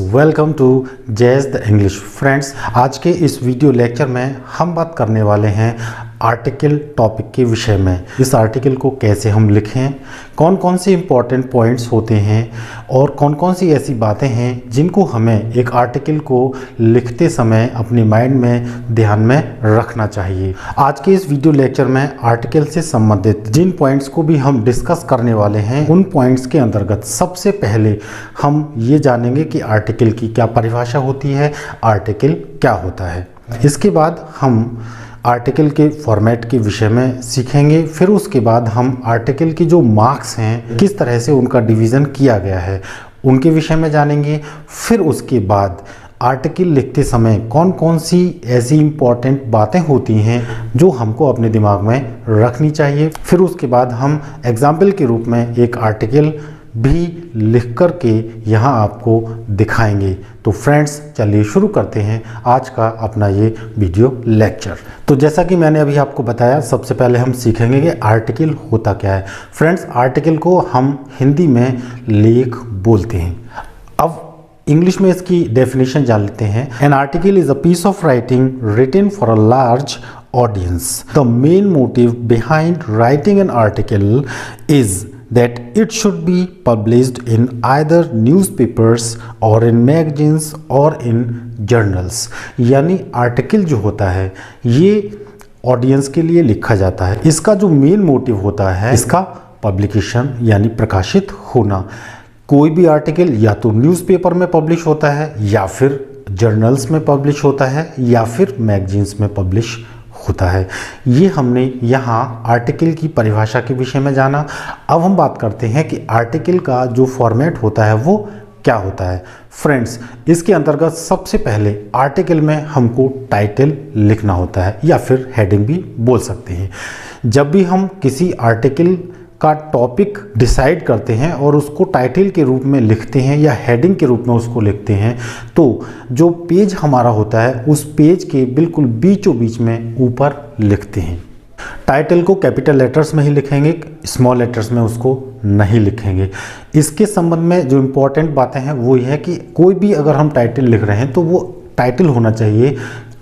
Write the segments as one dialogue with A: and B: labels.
A: Welcome to Jazz the English. Friends, आज के इस वीडियो लेक्चर में हम बात करने वाले हैं आर्टिकल टॉपिक के विषय में। इस आर्टिकल को कैसे हम लिखें, कौन कौन से इम्पॉर्टेंट पॉइंट्स होते हैं और कौन कौन सी ऐसी बातें हैं जिनको हमें एक आर्टिकल को लिखते समय अपने माइंड में ध्यान में रखना चाहिए। आज के इस वीडियो लेक्चर में आर्टिकल से संबंधित जिन पॉइंट्स को भी हम डिस्कस करने वाले हैं, उन पॉइंट्स के अंतर्गत सबसे पहले हम ये जानेंगे कि आर्टिकल की क्या परिभाषा होती है, आर्टिकल क्या होता है। इसके बाद हम आर्टिकल के फॉर्मेट के विषय में सीखेंगे। फिर उसके बाद हम आर्टिकल की जो मार्क्स हैं, किस तरह से उनका डिवीज़न किया गया है, उनके विषय में जानेंगे। फिर उसके बाद आर्टिकल लिखते समय कौन कौन सी ऐसी इम्पॉर्टेंट बातें होती हैं जो हमको अपने दिमाग में रखनी चाहिए। फिर उसके बाद हम एग्जाम्पल के रूप में एक आर्टिकल भी लिख कर के यहाँ आपको दिखाएंगे। तो फ्रेंड्स, चलिए शुरू करते हैं आज का अपना ये वीडियो लेक्चर। तो जैसा कि मैंने अभी आपको बताया, सबसे पहले हम सीखेंगे कि आर्टिकल होता क्या है। फ्रेंड्स, आर्टिकल को हम हिंदी में लेख बोलते हैं। अब इंग्लिश में इसकी डेफिनेशन जान लेते हैं। An article is a piece of writing written for a large audience. The main motive behind writing an article is that it should be published in either newspapers or in magazines or in journals. यानी article जो होता है ये audience के लिए लिखा जाता है। इसका जो मेन मोटिव होता है, इसका पब्लिकेशन यानी प्रकाशित होना। कोई भी आर्टिकल या तो न्यूज़पेपर में पब्लिश होता है, या फिर जर्नल्स में पब्लिश होता है, या फिर मैगजीन्स में पब्लिश होता है। ये हमने यहाँ आर्टिकल की परिभाषा के विषय में जाना। अब हम बात करते हैं कि आर्टिकल का जो फॉर्मेट होता है वो क्या होता है। फ्रेंड्स, इसके अंतर्गत सबसे पहले आर्टिकल में हमको टाइटल लिखना होता है, या फिर हेडिंग भी बोल सकते हैं। जब भी हम किसी आर्टिकल का टॉपिक डिसाइड करते हैं और उसको टाइटल के रूप में लिखते हैं या हेडिंग के रूप में उसको लिखते हैं, तो जो पेज हमारा होता है उस पेज के बिल्कुल बीचों बीच में ऊपर लिखते हैं। टाइटल को कैपिटल लेटर्स में ही लिखेंगे, स्मॉल लेटर्स में उसको नहीं लिखेंगे। इसके संबंध में जो इम्पोर्टेंट बातें हैं वो ये है कि कोई भी अगर हम टाइटल लिख रहे हैं तो वो टाइटल होना चाहिए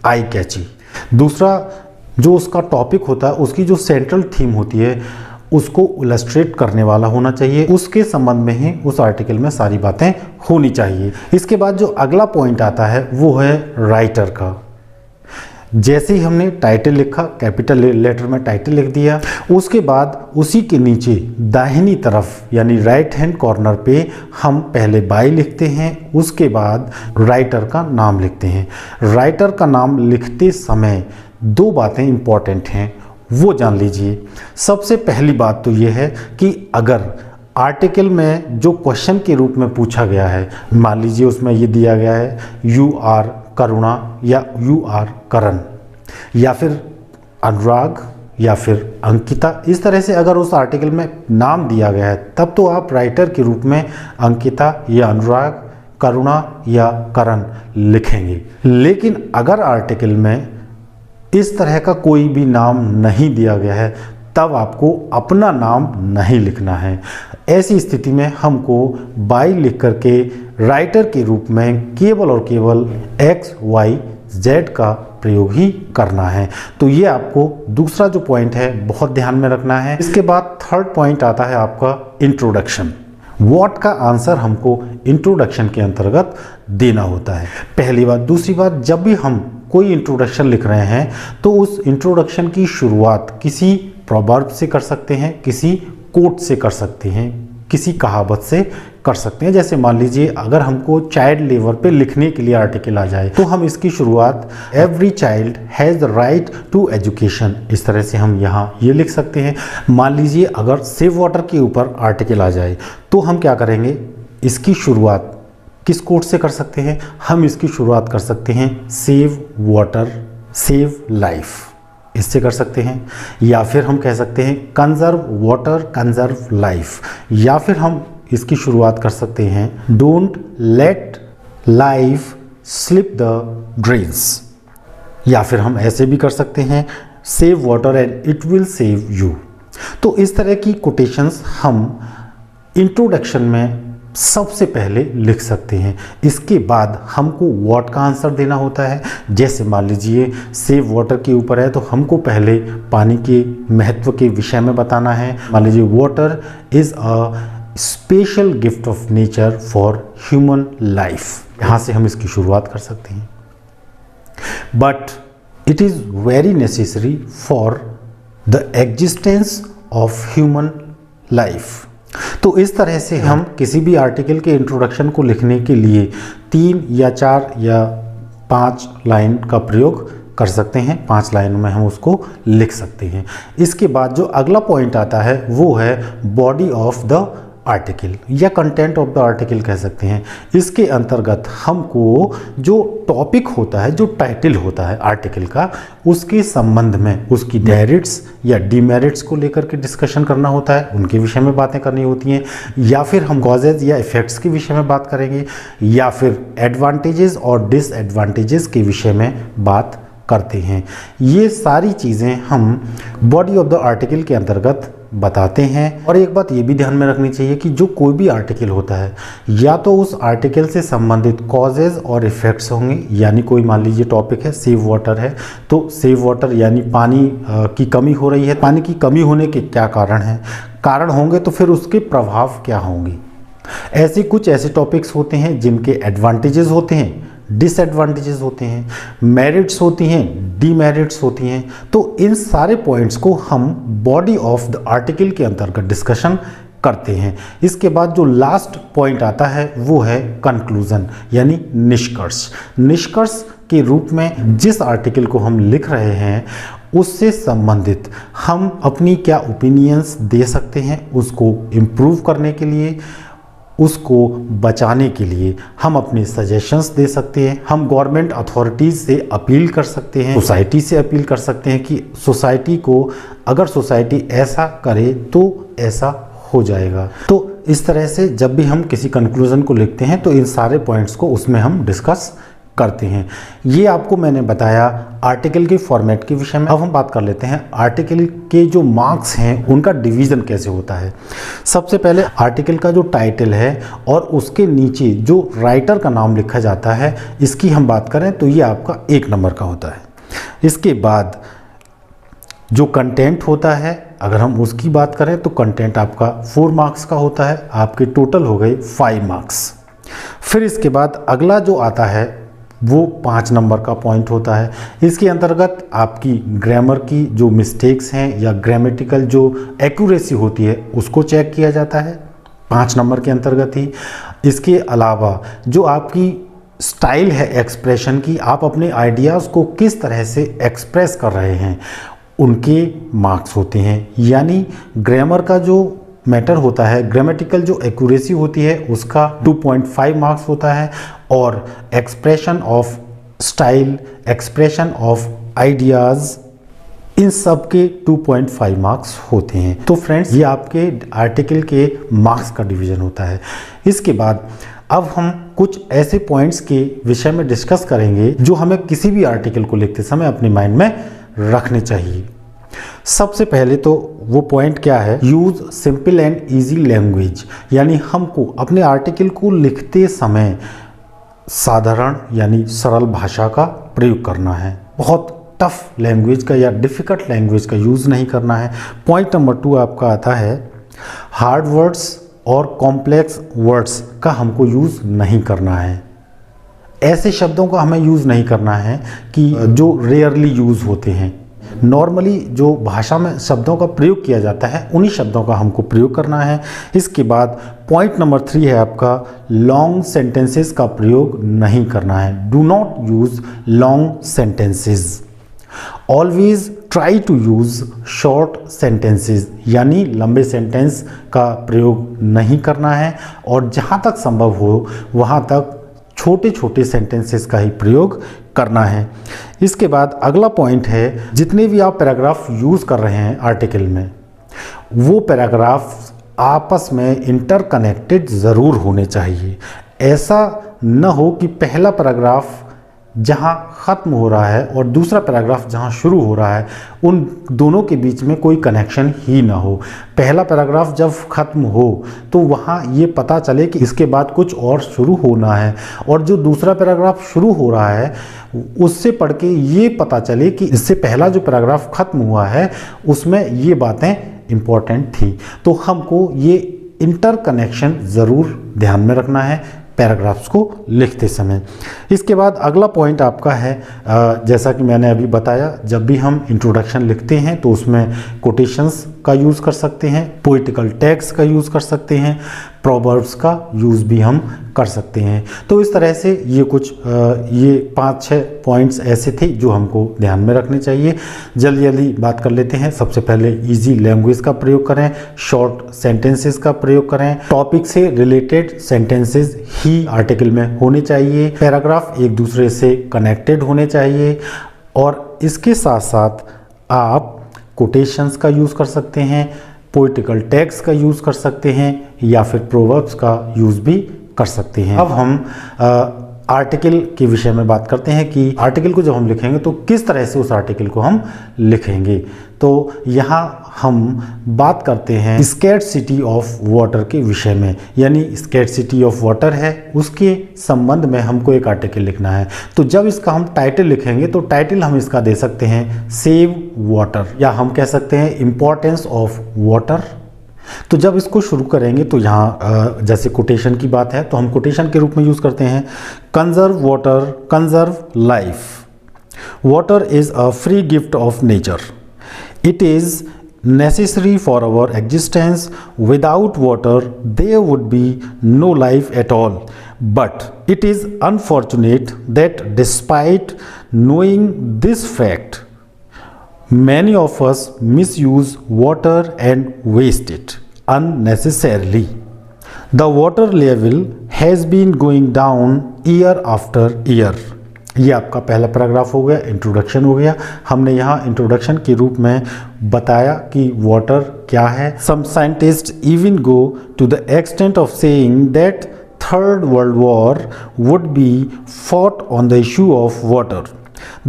A: आई कैची। दूसरा, जो उसका टॉपिक होता है उसकी जो सेंट्रल थीम होती है उसको इलस्ट्रेट करने वाला होना चाहिए। उसके संबंध में ही उस आर्टिकल में सारी बातें होनी चाहिए। इसके बाद जो अगला पॉइंट आता है वो है राइटर का। जैसे ही हमने टाइटल लिखा, कैपिटल लेटर में टाइटल लिख दिया, उसके बाद उसी के नीचे दाहिनी तरफ यानी राइट हैंड कॉर्नर पे हम पहले बाय लिखते हैं, उसके बाद राइटर का नाम लिखते हैं। राइटर का नाम लिखते समय दो बातें इंपॉर्टेंट हैं, वो जान लीजिए। सबसे पहली बात तो ये है कि अगर आर्टिकल में जो क्वेश्चन के रूप में पूछा गया है, मान लीजिए उसमें ये दिया गया है यू आर करुणा या यू आर करण या फिर अनुराग या फिर अंकिता, इस तरह से अगर उस आर्टिकल में नाम दिया गया है, तब तो आप राइटर के रूप में अंकिता या अनुराग, करुणा या करण लिखेंगे। लेकिन अगर आर्टिकल में इस तरह का कोई भी नाम नहीं दिया गया है, तब आपको अपना नाम नहीं लिखना है। ऐसी स्थिति में हमको बाय लिख करके राइटर के रूप में केवल और केवल XYZ का प्रयोग ही करना है। तो ये आपको दूसरा जो पॉइंट है बहुत ध्यान में रखना है। इसके बाद थर्ड पॉइंट आता है आपका इंट्रोडक्शन। व्हाट का आंसर हमको इंट्रोडक्शन के अंतर्गत देना होता है, पहली बात। दूसरी बात, जब भी हम कोई इंट्रोडक्शन लिख रहे हैं तो उस इंट्रोडक्शन की शुरुआत किसी प्रोवर्ब से कर सकते हैं, किसी कोट से कर सकते हैं, किसी कहावत से कर सकते हैं। जैसे मान लीजिए अगर हमको चाइल्ड लेबर पे लिखने के लिए आर्टिकल आ जाए तो हम इसकी शुरुआत every child has the right to education, इस तरह से हम यहाँ ये लिख सकते हैं। मान लीजिए अगर सेव वाटर के ऊपर आर्टिकल आ जाए तो हम क्या करेंगे, इसकी शुरुआत किस कोट से कर सकते हैं, हम इसकी शुरुआत कर सकते हैं सेव वाटर सेव लाइफ, इससे कर सकते हैं। या फिर हम कह सकते हैं कंजर्व वाटर कंजर्व लाइफ, या फिर हम इसकी शुरुआत कर सकते हैं don't let life slip the drains, या फिर हम ऐसे भी कर सकते हैं save water and it will save you. तो इस तरह की कोटेशंस हम इंट्रोडक्शन में सबसे पहले लिख सकते हैं। इसके बाद हमको व्हाट का आंसर देना होता है। जैसे मान लीजिए सेव वाटर के ऊपर है तो हमको पहले पानी के महत्व के विषय में बताना है। मान लीजिए water is a special gift of nature for human life. यहाँ से हम इसकी शुरुआत कर सकते हैं। But it is very necessary for the existence of human life. तो इस तरह से हम किसी भी आर्टिकल के इंट्रोडक्शन को लिखने के लिए 3 या 4 या 5 लाइन का प्रयोग कर सकते हैं। 5 लाइनों में हम उसको लिख सकते हैं। इसके बाद जो अगला पॉइंट आता है वो है बॉडी ऑफ द आर्टिकल या कंटेंट ऑफ द आर्टिकल कह सकते हैं। इसके अंतर्गत हमको जो टॉपिक होता है, जो टाइटल होता है आर्टिकल का, उसके संबंध में उसकी मेरिट्स या डीमेरिट्स को लेकर के डिस्कशन करना होता है, उनके विषय में बातें करनी होती हैं, या फिर हम कॉजेज या इफेक्ट्स के विषय में बात करेंगे, या फिर एडवांटेजेस और डिसएडवांटेजेस के विषय में बात करते हैं। ये सारी चीज़ें हम बॉडी ऑफ द आर्टिकल के अंतर्गत बताते हैं। और एक बात ये भी ध्यान में रखनी चाहिए कि जो कोई भी आर्टिकल होता है या तो उस आर्टिकल से संबंधित कॉजेज और इफेक्ट्स होंगे, यानी कोई मान लीजिए टॉपिक है सेव वाटर है तो सेव वाटर यानी पानी की कमी हो रही है, पानी की कमी होने के क्या कारण होंगे, तो फिर उसके प्रभाव क्या होंगे। ऐसे कुछ ऐसे टॉपिक्स होते हैं जिनके एडवांटेजेस होते हैं, डिसएडवांटेजेस होते हैं, मेरिट्स होती हैं, डीमेरिट्स होती हैं। तो इन सारे पॉइंट्स को हम बॉडी ऑफ द आर्टिकल के अंतर्गत डिस्कशन करते हैं। इसके बाद जो लास्ट पॉइंट आता है वो है कंक्लूजन यानी निष्कर्ष। निष्कर्ष के रूप में जिस आर्टिकल को हम लिख रहे हैं उससे संबंधित हम अपनी क्या ओपिनियंस दे सकते हैं, उसको इम्प्रूव करने के लिए, उसको बचाने के लिए हम अपने सजेशंस दे सकते हैं। हम गवर्नमेंट अथॉरिटीज़ से अपील कर सकते हैं, सोसाइटी से अपील कर सकते हैं कि सोसाइटी को, अगर सोसाइटी ऐसा करे तो ऐसा हो जाएगा। तो इस तरह से जब भी हम किसी कंक्लूजन को लिखते हैं तो इन सारे पॉइंट्स को उसमें हम डिस्कस करते हैं। ये आपको मैंने बताया आर्टिकल के फॉर्मेट के विषय में। अब हम बात कर लेते हैं आर्टिकल के जो मार्क्स हैं उनका डिवीज़न कैसे होता है। सबसे पहले आर्टिकल का जो टाइटल है और उसके नीचे जो राइटर का नाम लिखा जाता है, इसकी हम बात करें तो ये आपका 1 नंबर का होता है। इसके बाद जो कंटेंट होता है, अगर हम उसकी बात करें तो कंटेंट आपका 4 मार्क्स का होता है, आपके टोटल हो गए 5 मार्क्स। फिर इसके बाद अगला जो आता है वो 5 नंबर का पॉइंट होता है। इसके अंतर्गत आपकी ग्रामर की जो मिस्टेक्स हैं या ग्रामेटिकल जो एक्यूरेसी होती है उसको चेक किया जाता है 5 नंबर के अंतर्गत ही। इसके अलावा जो आपकी स्टाइल है एक्सप्रेशन की, आप अपने आइडियाज़ को किस तरह से एक्सप्रेस कर रहे हैं, उनके मार्क्स होते हैं। यानी ग्रामर का जो मैटर होता है, ग्रामेटिकल जो एक्यूरेसी होती है उसका 2.5 मार्क्स होता है, और expression of style, expression of ideas, इन सब के 2.5 मार्क्स होते हैं। तो फ्रेंड्स ये आपके आर्टिकल के मार्क्स का डिवीज़न होता है। इसके बाद अब हम कुछ ऐसे पॉइंट्स के विषय में डिस्कस करेंगे जो हमें किसी भी आर्टिकल को लिखते समय अपने माइंड में रखने चाहिए। सबसे पहले तो वो पॉइंट क्या है, use simple and easy language, यानी हमको अपने आर्टिकल को लिखते समय साधारण यानी सरल भाषा का प्रयोग करना है। बहुत टफ लैंग्वेज का या डिफ़िकल्ट लैंग्वेज का यूज़ नहीं करना है। पॉइंट नंबर 2 आपका आता है हार्ड वर्ड्स और कॉम्प्लेक्स वर्ड्स का हमको यूज़ नहीं करना है। ऐसे शब्दों का हमें यूज़ नहीं करना है कि जो रेयरली यूज़ होते हैं। नॉर्मली जो भाषा में शब्दों का प्रयोग किया जाता है उन्हीं शब्दों का हमको प्रयोग करना है। इसके बाद पॉइंट नंबर 3 है आपका लॉन्ग सेंटेंसेस का प्रयोग नहीं करना है। Do not use long sentences. Always try to use short sentences, यानी लंबे सेंटेंस का प्रयोग नहीं करना है, और जहाँ तक संभव हो वहाँ तक छोटे छोटे सेंटेंसेस का ही प्रयोग करना है। इसके बाद अगला पॉइंट है, जितने भी आप पैराग्राफ यूज़ कर रहे हैं आर्टिकल में, वो पैराग्राफ आपस में इंटरकनेक्टेड ज़रूर होने चाहिए। ऐसा न हो कि पहला पैराग्राफ जहाँ ख़त्म हो रहा है और दूसरा पैराग्राफ जहाँ शुरू हो रहा है, उन दोनों के बीच में कोई कनेक्शन ही ना हो। पहला पैराग्राफ जब ख़त्म हो तो वहाँ ये पता चले कि इसके बाद कुछ और शुरू होना है, और जो दूसरा पैराग्राफ शुरू हो रहा है उससे पढ़ के ये पता चले कि इससे पहला जो पैराग्राफ ख़त्म हुआ है उसमें ये बातें इम्पॉर्टेंट थी। तो हमको ये इंटर कनेक्शन ज़रूर ध्यान में रखना है पैराग्राफ्स को लिखते समय। इसके बाद अगला पॉइंट आपका है, जैसा कि मैंने अभी बताया, जब भी हम इंट्रोडक्शन लिखते हैं तो उसमें कोटेशंस का यूज़ कर सकते हैं, पोइटिकल टैग्स का यूज़ कर सकते हैं, प्रोवर्ब्स का यूज़ भी हम कर सकते हैं। तो इस तरह से ये कुछ ये 5-6 पॉइंट्स ऐसे थे जो हमको ध्यान में रखने चाहिए। जल्दी जल्दी बात कर लेते हैं। सबसे पहले इजी लैंग्वेज का प्रयोग करें, शॉर्ट सेंटेंसेस का प्रयोग करें, टॉपिक से रिलेटेड सेंटेंसेस ही आर्टिकल में होने चाहिए, पैराग्राफ एक दूसरे से कनेक्टेड होने चाहिए, और इसके साथ साथ आप कोटेशंस का यूज़ कर सकते हैं, पोइटिकल टैग्स का यूज़ कर सकते हैं, या फिर प्रोवर्ब्स का यूज़ भी कर सकते हैं। अब हम आर्टिकल के विषय में बात करते हैं कि आर्टिकल को जब हम लिखेंगे तो किस तरह से उस आर्टिकल को हम लिखेंगे। तो यहाँ हम बात करते हैं स्कैर्सिटी ऑफ वाटर के विषय में, यानी स्कैर्सिटी ऑफ वाटर है उसके संबंध में हमको एक आर्टिकल लिखना है। तो जब इसका हम टाइटल लिखेंगे तो टाइटल हम इसका दे सकते हैं सेव वाटर, या हम कह सकते हैं इम्पोर्टेंस ऑफ वाटर। तो जब इसको शुरू करेंगे तो यहाँ जैसे कोटेशन की बात है तो हम कोटेशन के रूप में यूज़ करते हैं conserve water, conserve life. Water is a free gift of nature. It is necessary for our existence. Without water there would be no life at all. But it is unfortunate that despite knowing this fact, many of us misuse water and waste it unnecessarily. The water level has been going down year after year. ये आपका पहला paragraph हो गया, introduction हो गया। हमने यहाँ introduction के रूप में बताया कि वाटर क्या है। Some scientist even go to the extent of saying that third world war would be fought on the issue of water.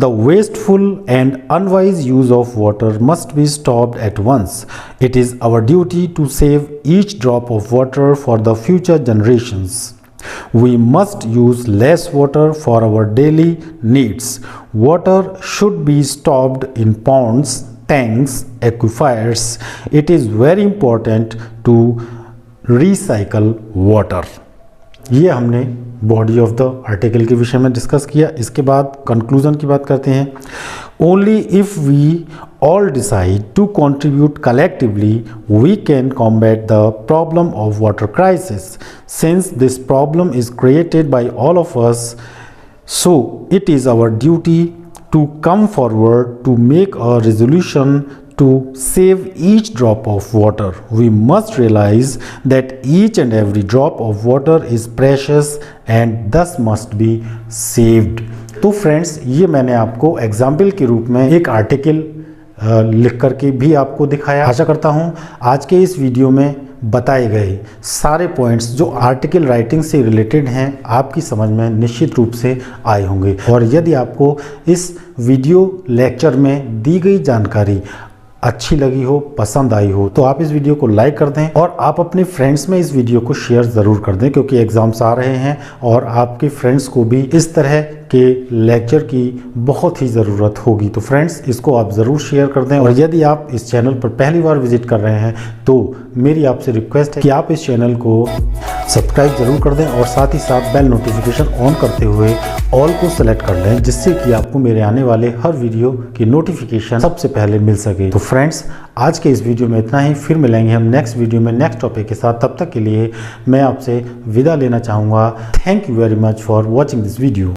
A: The wasteful and unwise use of water must be stopped at once. It is our duty to save each drop of water for the future generations. We must use less water for our daily needs. Water should be stored in ponds, tanks, aquifers. It is very important to recycle water. ये हमने body of the article के विषय में discuss किया। इसके बाद conclusion की बात करते हैं। Only if we all decide to contribute collectively, we can combat the problem of water crisis. Since this problem is created by all of us, so it is our duty to come forward to make a resolution to save each drop of water. We must realize that each and every drop of water is precious and thus must be saved. तो friends, ये मैंने आपको example के रूप में एक article लिख करके भी आपको दिखाया। आशा करता हूँ आज के इस वीडियो में बताए गए सारे पॉइंट्स जो आर्टिकल राइटिंग से रिलेटेड हैं आपकी समझ में निश्चित रूप से आए होंगे। और यदि आपको इस वीडियो लेक्चर में दी गई जानकारी अच्छी लगी हो, पसंद आई हो, तो आप इस वीडियो को लाइक कर दें और आप अपने फ्रेंड्स में इस वीडियो को शेयर ज़रूर कर दें, क्योंकि एग्ज़ाम्स आ रहे हैं और आपके फ्रेंड्स को भी इस तरह के लेक्चर की बहुत ही ज़रूरत होगी। तो फ्रेंड्स, इसको आप ज़रूर शेयर कर दें। और यदि आप इस चैनल पर पहली बार विजिट कर रहे हैं तो मेरी आपसे रिक्वेस्ट है कि आप इस चैनल को सब्सक्राइब ज़रूर कर दें और साथ ही साथ बेल नोटिफिकेशन ऑन करते हुए ऑल को सेलेक्ट कर लें, जिससे कि आपको मेरे आने वाले हर वीडियो की नोटिफिकेशन सबसे पहले मिल सके। तो फ्रेंड्स, आज के इस वीडियो में इतना ही। फिर मिलेंगे हम नेक्स्ट वीडियो में नेक्स्ट टॉपिक के साथ। तब तक के लिए मैं आपसे विदा लेना चाहूँगा। Thank you very much for watching this video.